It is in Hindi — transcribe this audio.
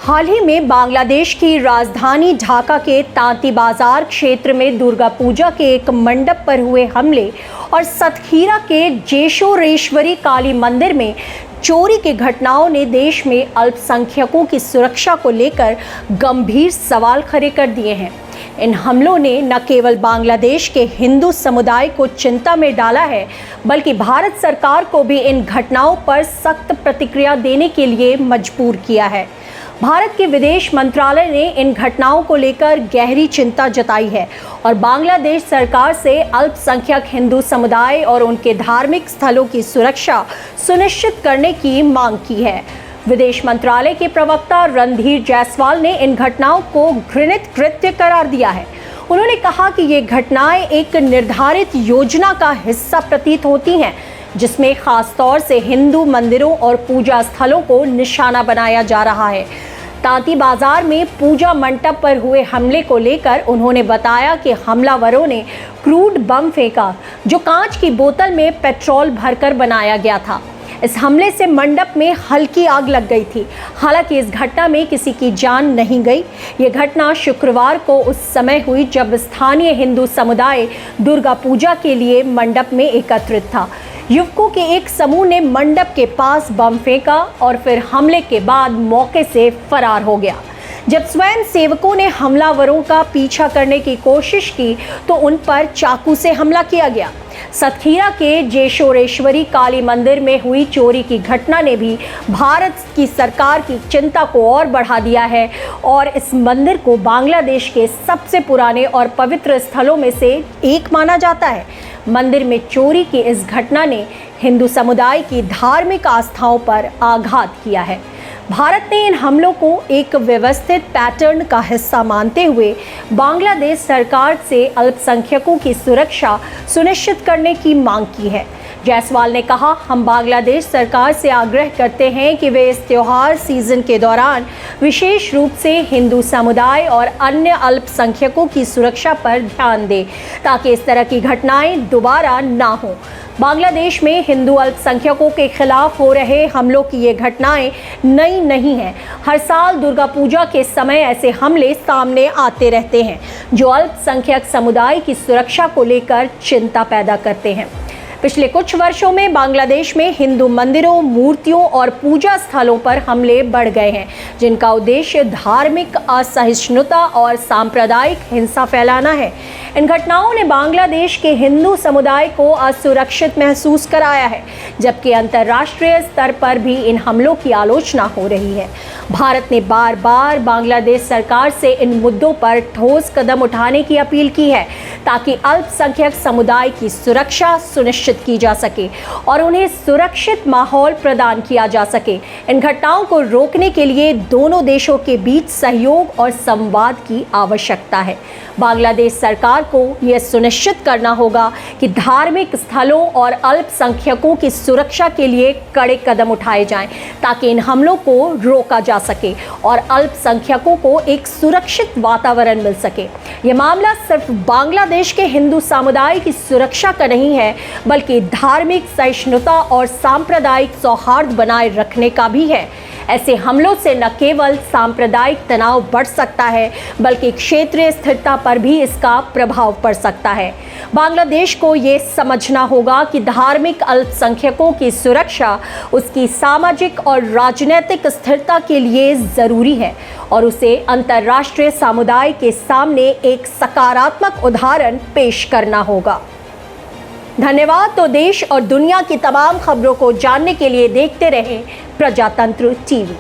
हाल ही में बांग्लादेश की राजधानी ढाका के तांती बाजार क्षेत्र में दुर्गा पूजा के एक मंडप पर हुए हमले और सतखीरा के जेशोरेश्वरी काली मंदिर में चोरी की घटनाओं ने देश में अल्पसंख्यकों की सुरक्षा को लेकर गंभीर सवाल खड़े कर दिए हैं। इन हमलों ने न केवल बांग्लादेश के हिंदू समुदाय को चिंता में डाला है, बल्कि भारत सरकार को भी इन घटनाओं पर सख्त प्रतिक्रिया देने के लिए मजबूर किया है। भारत के विदेश मंत्रालय ने इन घटनाओं को लेकर गहरी चिंता जताई है और बांग्लादेश सरकार से अल्पसंख्यक हिंदू समुदाय और उनके धार्मिक स्थलों की सुरक्षा सुनिश्चित करने की मांग की है। विदेश मंत्रालय के प्रवक्ता रणधीर जायसवाल ने इन घटनाओं को घृणित कृत्य करार दिया है। उन्होंने कहा कि ये घटनाएं एक निर्धारित योजना का हिस्सा प्रतीत होती हैं, जिसमें खास तौर से हिंदू मंदिरों और पूजा स्थलों को निशाना बनाया जा रहा है। तांती बाजार में पूजा मंडप पर हुए हमले को लेकर उन्होंने बताया कि हमलावरों ने क्रूड बम फेंका, जो कांच की बोतल में पेट्रोल भरकर बनाया गया था। इस हमले से मंडप में हल्की आग लग गई थी। हालांकि इस घटना में किसी की जान नहीं गई। ये घटना शुक्रवार को उस समय हुई जब स्थानीय हिंदू समुदाय दुर्गा पूजा के लिए मंडप में एकत्रित था। युवकों के एक समूह ने मंडप के पास बम फेंका और फिर हमले के बाद मौके से फरार हो गया। जब स्वयं सेवकों ने हमलावरों का पीछा करने की कोशिश की तो उन पर चाकू से हमला किया गया। सतखीरा के जेशोरेश्वरी काली मंदिर में हुई चोरी की घटना ने भी भारत की सरकार की चिंता को और बढ़ा दिया है और इस मंदिर को बांग्लादेश के सबसे पुराने और पवित्र स्थलों में से एक माना जाता है। मंदिर में चोरी की इस घटना ने हिंदू समुदाय की धार्मिक आस्थाओं पर आघात किया है। भारत ने इन हमलों को एक व्यवस्थित पैटर्न का हिस्सा मानते हुए बांग्लादेश सरकार से अल्पसंख्यकों की सुरक्षा सुनिश्चित करने की मांग की है। जायसवाल ने कहा, हम बांग्लादेश सरकार से आग्रह करते हैं कि वे इस त्योहार सीजन के दौरान विशेष रूप से हिंदू समुदाय और अन्य अल्पसंख्यकों की सुरक्षा पर ध्यान दें, ताकि इस तरह की घटनाएं दोबारा ना हो। बांग्लादेश में हिंदू अल्पसंख्यकों के खिलाफ हो रहे हमलों की ये घटनाएं नई नहीं हैं। हर साल दुर्गा पूजा के समय ऐसे हमले सामने आते रहते हैं, जो अल्पसंख्यक समुदाय की सुरक्षा को लेकर चिंता पैदा करते हैं। पिछले कुछ वर्षों में बांग्लादेश में हिंदू मंदिरों, मूर्तियों और पूजा स्थलों पर हमले बढ़ गए हैं, जिनका उद्देश्य धार्मिक असहिष्णुता और सांप्रदायिक हिंसा फैलाना है। इन घटनाओं ने बांग्लादेश के हिंदू समुदाय को असुरक्षित महसूस कराया है, जबकि अंतर्राष्ट्रीय स्तर पर भी इन हमलों की आलोचना हो रही है। भारत ने बार बार बांग्लादेश सरकार से इन मुद्दों पर ठोस कदम उठाने की अपील की है, ताकि अल्पसंख्यक समुदाय की सुरक्षा सुनिश्चित की जा सके और उन्हें सुरक्षित माहौल प्रदान किया जा सके। इन घटनाओं को रोकने के लिए दोनों देशों के बीच सहयोग और संवाद की आवश्यकता है। बांग्लादेश सरकार को यह सुनिश्चित करना होगा कि धार्मिक स्थलों और अल्पसंख्यकों की सुरक्षा के लिए कड़े कदम उठाए जाएं, ताकि इन हमलों को रोका जा सके और अल्पसंख्यकों को एक सुरक्षित वातावरण मिल सके। यह मामला सिर्फ बांग्लादेश के हिंदू समुदाय की सुरक्षा का नहीं है, बल्कि धार्मिक सहिष्णुता और सांप्रदायिक सौहार्द बनाए रखने का भी है। ऐसे हमलों से न केवल सांप्रदायिक तनाव बढ़ सकता है, बल्कि क्षेत्रीय स्थिरता पर भी इसका प्रभाव पड़ सकता है। बांग्लादेश को ये समझना होगा कि धार्मिक अल्पसंख्यकों की सुरक्षा उसकी सामाजिक और राजनीतिक स्थिरता के लिए ज़रूरी है और उसे अंतर्राष्ट्रीय समुदाय के सामने एक सकारात्मक उदाहरण पेश करना होगा। धन्यवाद। तो देश और दुनिया की तमाम खबरों को जानने के लिए देखते रहें प्रजातंत्र टीवी।